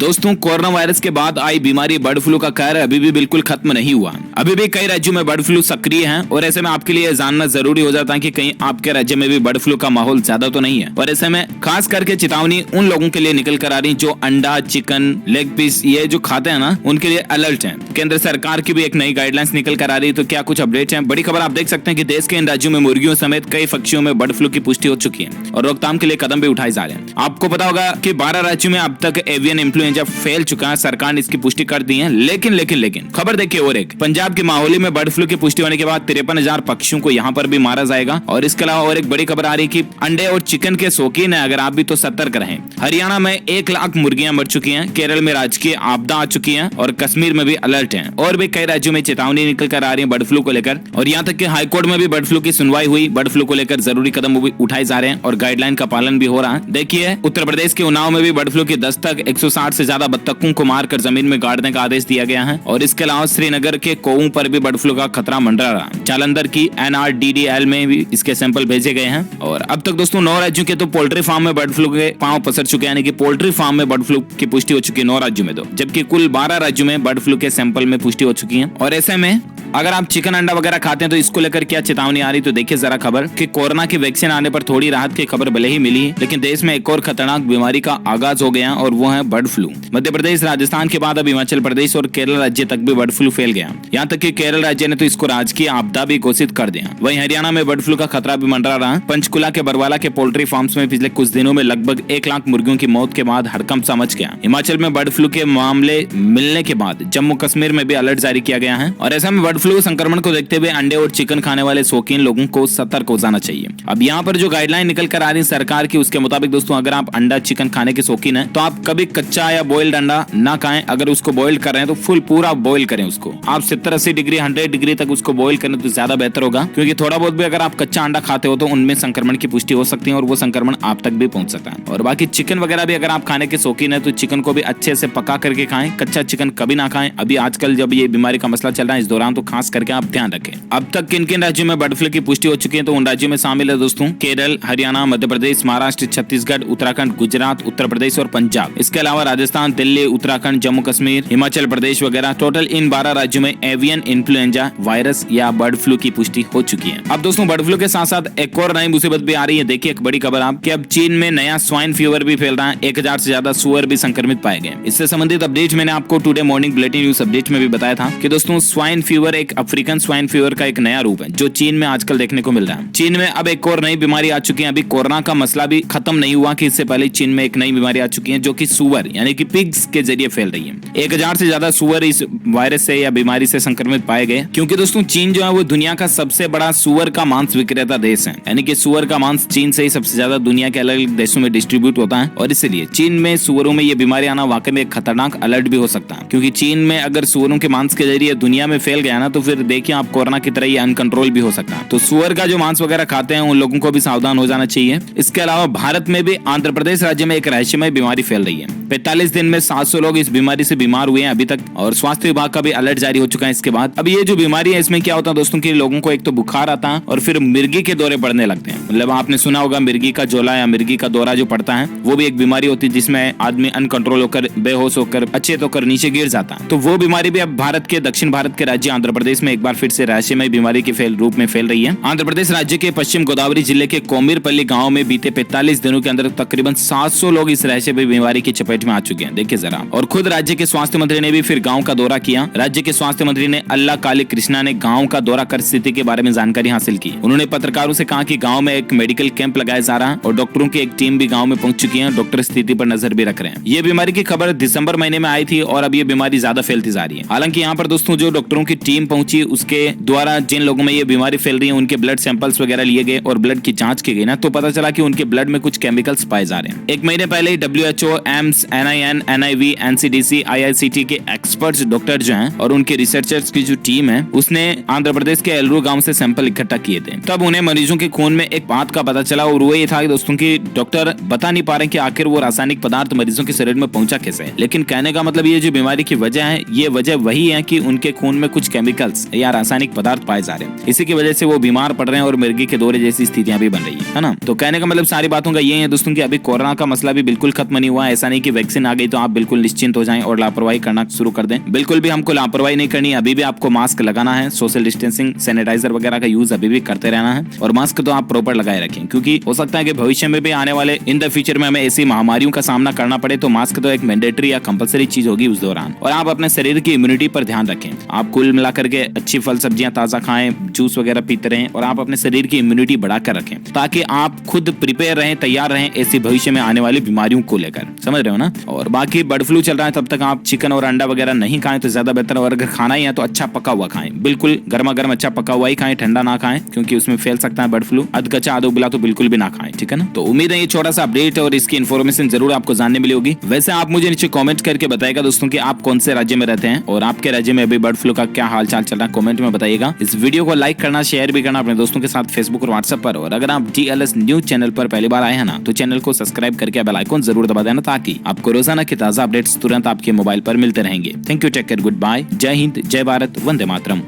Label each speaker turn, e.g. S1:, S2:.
S1: दोस्तों, corona virus के बाद आई बीमारी बर्ड फ्लू का कहर अभी भी बिल्कुल खत्म नहीं हुआ। अभी भी कई राज्यों में बर्ड फ्लू सक्रिय है और ऐसे में आपके लिए जानना जरूरी हो जाता है कि कहीं आपके राज्य में भी बर्ड फ्लू का माहौल ज्यादा तो नहीं है। और ऐसे में खास करके चेतावनी उन लोगों के लिए निकल कर आ रही जो अंडा, चिकन, लेग पीस ये जो खाते हैं ना, उनके लिए अलर्ट है। केंद्र सरकार की भी एक नई गाइडलाइंस निकल कर आ रही है। तो क्या कुछ अपडेट है? बड़ी खबर आप देख सकते हैं कि देश के इन राज्यों में मुर्गियों समेत कई पक्षियों में बर्ड फ्लू की पुष्टि हो चुकी है और रोकथाम के लिए कदम भी उठाए जा रहे हैं। आपको पता होगा कि 12 राज्यों में अब तक एवियन इन्फ्लुएंजा फैल चुका है। सरकार ने इसकी पुष्टि कर दी है। लेकिन खबर देखिए और एक, पंजाब के माहौली में बर्ड फ्लू की पुष्टि होने के बाद 53,000 पक्षियों को यहाँ पर भी मारा जाएगा। और इसके अलावा और एक बड़ी खबर आ रही कि अंडे और चिकन के शौकीन है अगर आप भी तो सतर्क रहें। हरियाणा में 1 लाख मुर्गियां मर चुकी हैं, केरल में राजकीय आपदा आ चुकी है और कश्मीर में भी अलर्ट है। और भी कई राज्यों में चेतावनी निकल कर आ रही है बर्ड फ्लू को लेकर। और यहाँ तक कि हाईकोर्ट में भी बर्ड फ्लू की सुनवाई हुई। बर्ड फ्लू को लेकर जरूरी कदम उठाए जा रहे हैं और गाइडलाइन का पालन भी हो रहा है। देखिए, उत्तर प्रदेश के उन्नाव में भी बर्ड फ्लू की दस्तक, 160 से ज्यादा बत्तखों को मारकर जमीन में गाड़ने का आदेश दिया गया है। और इसके अलावा श्रीनगर के कोऊ पर भी बर्ड फ्लू का खतरा मंडरा रहा। जालंधर की NRDDL में भी इसके सैंपल भेजे गए हैं। और अब तक दोस्तों 9 राज्यों के तो पोल्ट्री फार्म में बर्ड फ्लू के पांव पसर चुके हैं, यानी कि पोल्ट्री फार्म में बर्ड फ्लू की पुष्टि हो चुकी है 9 राज्यों में। तो जबकि कुल 12 राज्यों में बर्ड फ्लू के सैंपल में पुष्टि हो चुकी है। और ऐसे में अगर आप चिकन अंडा वगैरह खाते हैं तो इसको लेकर क्या चेतावनी आ रही, तो देखिए जरा खबर कि कोरोना की वैक्सीन आने पर थोड़ी राहत की खबर भले ही मिली, लेकिन देश में एक और खतरनाक बीमारी का आगाज हो गया और वो है बर्ड फ्लू। मध्य प्रदेश, राजस्थान के बाद अब हिमाचल प्रदेश और केरल राज्य तक भी बर्ड फ्लू फैल गया। यहाँ तक कि केरल राज्य ने तो इसको राजकीय आपदा भी घोषित कर दिया। वहीं हरियाणा में बर्ड फ्लू का खतरा भी मंडरा रहा। पंचकुला के बरवाला के पोल्ट्री फार्म्स में पिछले कुछ दिनों में लगभग 1 लाख मुर्गियों की मौत के बाद हड़कंप सा मच गया। हिमाचल में बर्ड फ्लू के मामले मिलने के बाद जम्मू कश्मीर में भी अलर्ट जारी किया गया है। और ऐसा में बर्ड फ्लू संक्रमण को देखते हुए अंडे और चिकन खाने वाले शौकीन लोगों को सतर्क हो जाना चाहिए। अब यहाँ पर जो गाइडलाइन निकल कर आ रही है सरकार की, उसके मुताबिक दोस्तों अगर आप अंडा, चिकन खाने के शौकीन हैं तो आप कभी कच्चा या बॉइल्ड अंडा ना खाएं। अगर उसको बॉइल्ड कर रहे हैं तो फुल पूरा बॉइल करें उसको। आप 70-80 डिग्री, 100 डिग्री तक उसको बॉइल करें तो ज्यादा बेहतर होगा, क्योंकि थोड़ा बहुत भी अगर आप कच्चा अंडा खाते हो तो उनमें संक्रमण की पुष्टि हो सकती है और वो संक्रमण आप तक भी पहुंच सकता है। और बाकी चिकन वगैरह भी अगर आप खाने के शौकीन है तो चिकन को भी अच्छे से पका करके खाएं। कच्चा चिकन कभी ना खाएं। अभी आजकल जब ये बीमारी का मसला चल रहा है इस दौरान, तो खास करके आप ध्यान रखें। अब तक किन किन राज्यों में बर्ड फ्लू की पुष्टि हो चुकी है, तो उन राज्यों में शामिल है दोस्तों केरल, हरियाणा, मध्य प्रदेश, महाराष्ट्र, छत्तीसगढ़, उत्तराखंड, गुजरात, उत्तर प्रदेश और पंजाब। इसके अलावा राजस्थान, दिल्ली, उत्तराखंड, जम्मू कश्मीर, हिमाचल प्रदेश वगैरह। टोटल इन 12 राज्यों में एवियन इन्फ्लुएंजा वायरस या बर्ड फ्लू की पुष्टि हो चुकी है। अब दोस्तों बर्ड फ्लू के साथ साथ एक और नई मुसीबत भी आ रही है। देखिए एक बड़ी खबर आपकी, अब चीन में नया स्वाइन फीवर भी फैल रहा है। 1000 से ज्यादा सुअर भी संक्रमित पाए गए। इससे संबंधित अपडेट मैंने आपको today morning bulletin news update में भी बताया था कि दोस्तों स्वाइन फीवर एक अफ्रीकन स्वाइन फीवर का एक नया रूप है जो चीन में आजकल देखने को मिल रहा है। चीन में अब एक और नई बीमारी आ चुकी है। अभी कोरोना का मसला भी खत्म नहीं हुआ कि इससे पहले चीन में एक नई बीमारी आ चुकी है जो कि सुअर यानी कि पिग्स के जरिए फैल रही है। 1000 से ज्यादा सुअर इस वायरस से या बीमारी से संक्रमित पाए गए, क्योंकि दोस्तों चीन जो है वो दुनिया का सबसे बड़ा सुअर का मांस विक्रेता देश है। यानी कि सुअर का मांस चीन से ही सबसे ज्यादा दुनिया के अलग अलग देशों में डिस्ट्रीब्यूट होता है। और इसलिए चीन में सुअरों में ये बीमारी आना वाकई में एक खतरनाक अलर्ट भी हो सकता है, क्योंकि चीन में अगर सुअरों के मांस के जरिए दुनिया में फैल गया ना तो फिर देखिए आप कोरोना की तरह ये अनकंट्रोल भी हो सकता है। तो सुअर का जो मांस वगैरह खाते हैं उन लोगों को भी सावधान हो जाना चाहिए। इसके अलावा भारत में भी आंध्र प्रदेश राज्य में एक रहस्यमय बीमारी फैल रही है। 45 दिन में 700 लोग इस बीमारी से बीमार हुए हैं अभी तक, और स्वास्थ्य विभाग का भी अलर्ट जारी हो चुका है इसके बाद। अब ये जो बीमारी है इसमें क्या होता है दोस्तों कि लोगों को एक तो बुखार आता है और फिर मिर्गी के दौरे पड़ने लगते हैं। मतलब आपने सुना होगा मिर्गी का जोला या मिर्गी का दौरा जो पड़ता है, वो भी एक बीमारी होती है जिसमें आदमी अनकंट्रोल होकर, बेहोश होकर, अचेत होकर नीचे गिर जाता है। तो वो बीमारी भी अब भारत के दक्षिण भारत के राज्य आंध्र प्रदेश में एक बार फिर से रहस्यमय बीमारी के रूप में फैल रही है। आंध्र प्रदेश राज्य के पश्चिम गोदावरी जिले के कोमिरपल्ली गांव में बीते 45 दिनों के अंदर तकरीबन 700 लोग इस रहस्यमय बीमारी की चपेट में आ चुके हैं। देखिए जरा। और खुद राज्य के स्वास्थ्य मंत्री ने भी फिर गांव का दौरा किया। राज्य के स्वास्थ्य मंत्री ने अल्लाह काली कृष्णा ने गांव का दौरा कर स्थिति के बारे में जानकारी हासिल की। उन्होंने पत्रकारों से कहा कि गांव में एक मेडिकल कैंप लगाया जा रहा है और डॉक्टरों की एक टीम भी गांव में पहुंच चुकी है। डॉक्टर स्थिति पर नजर भी रख रहे हैं। ये बीमारी की खबर दिसंबर महीने में आई थी और अब ये बीमारी ज्यादा फैलती जा रही है। हालांकि यहाँ पर दोस्तों जो डॉक्टरों की टीम पहुंची उसके द्वारा जिन लोगों में ये बीमारी फैल रही है उनके ब्लड सैंपल्स वगैरह लिए गए और ब्लड की जांच की गई ना, तो पता चला कि उनके ब्लड में कुछ केमिकल्स पाए जा रहे हैं। एक महीने पहले ही WHO, AIIMS, NIN, NIV, NCDC, IICT के एक्सपर्ट्स डॉक्टर जो हैं और उनके रिसर्चर्स की जो टीम है उसने आंध्र प्रदेश के एलरू गांव से सैंपल इकट्ठा किए थे। तब उन्हें मरीजों के खून में एक बात का पता चला और वो ये था कि दोस्तों की डॉक्टर बता नहीं पा रहे कि आखिर वो रासायनिक पदार्थ मरीजों के शरीर में पहुंचा कैसे। लेकिन कहने का मतलब ये जो बीमारी की वजह है ये वजह वही है कि उनके खून में कुछ केमिकल्स या रासायनिक पदार्थ पाए जा रहे हैं। इसी की वजह से वो बीमार पड़ रहे हैं और मिर्गी के दौरे जैसी स्थितियां भी बन रही है ना। तो कहने का मतलब सारी बातों का ये है दोस्तों कि अभी कोरोना का मसला भी बिल्कुल खत्म नहीं हुआ। ऐसा नहीं कि वैक्सीन आ गई तो आप बिल्कुल निश्चिंत हो जाएं और लापरवाही करना शुरू कर दें। बिल्कुल भी हमको लापरवाही नहीं करनी है। अभी भी आपको मास्क लगाना है, सोशल डिस्टेंसिंग, सैनिटाइजर वगैरह का यूज अभी भी करते रहना है और मास्क तो आप प्रॉपर लगाए रखें, क्योंकि हो सकता है कि भविष्य में भी आने वाले इन द फ्यूचर में हमें ऐसी महामारियों का सामना करना पड़े तो मास्क तो एक मैंडेटरी या कंपलसरी चीज होगी उस दौरान। और आप अपने शरीर की इम्यूनिटी पर ध्यान रखें। आप कुल मिलाकर के अच्छी फल सब्जियां ताजा खाएं, जूस वगैरह पीते रहें और आप अपने शरीर की इम्यूनिटी बढ़ाकर रखें ताकि आप खुद प्रिपेयर रहें, तैयार रहें ऐसी भविष्य में आने वाली बीमारियों को लेकर। समझ रहे हो ना। और बाकी बर्ड फ्लू चल रहा है तब तक आप चिकन और अंडा वगैरह नहीं खाएं तो ज्यादा बेहतर। और अगर खाना ही है तो अच्छा पका हुआ खाएं, बिल्कुल गर्मा गर्म अच्छा पका हुआ ही खाएं, ठंडा ना खाएं क्योंकि उसमें फैल सकता है बर्ड फ्लू। अध कच्चा आधो उबला तो बिल्कुल भी ना खाएं, ठीक है ना। तो उम्मीद है ये छोटा सा अपडेट और इसकी इन्फॉर्मेशन जरूर आपको जानने मिली होगी। वैसे आप मुझे नीचे कमेंट करके बताइएगा दोस्तों कि आप कौन से राज्य में रहते हैं और आपके राज्य में अभी बर्ड फ्लू का क्या हाल चाल चल रहा है, कमेंट में बताइएगा। इस वीडियो को लाइक करना, शेयर भी करना अपने दोस्तों के साथ फेसबुक और व्हाट्सएप पर। और अगर आप DLS न्यूज चैनल पर पहली बार आए हैं ना तो चैनल को सब्सक्राइब करके बेल आइकन जरूर दबा देना ताकि आपको रोजाना के ताजा अपडेट्स तुरंत आपके मोबाइल पर मिलते रहेंगे। Thank you, take care, good bye, जय हिंद, जय भारत, वंदे मातरम।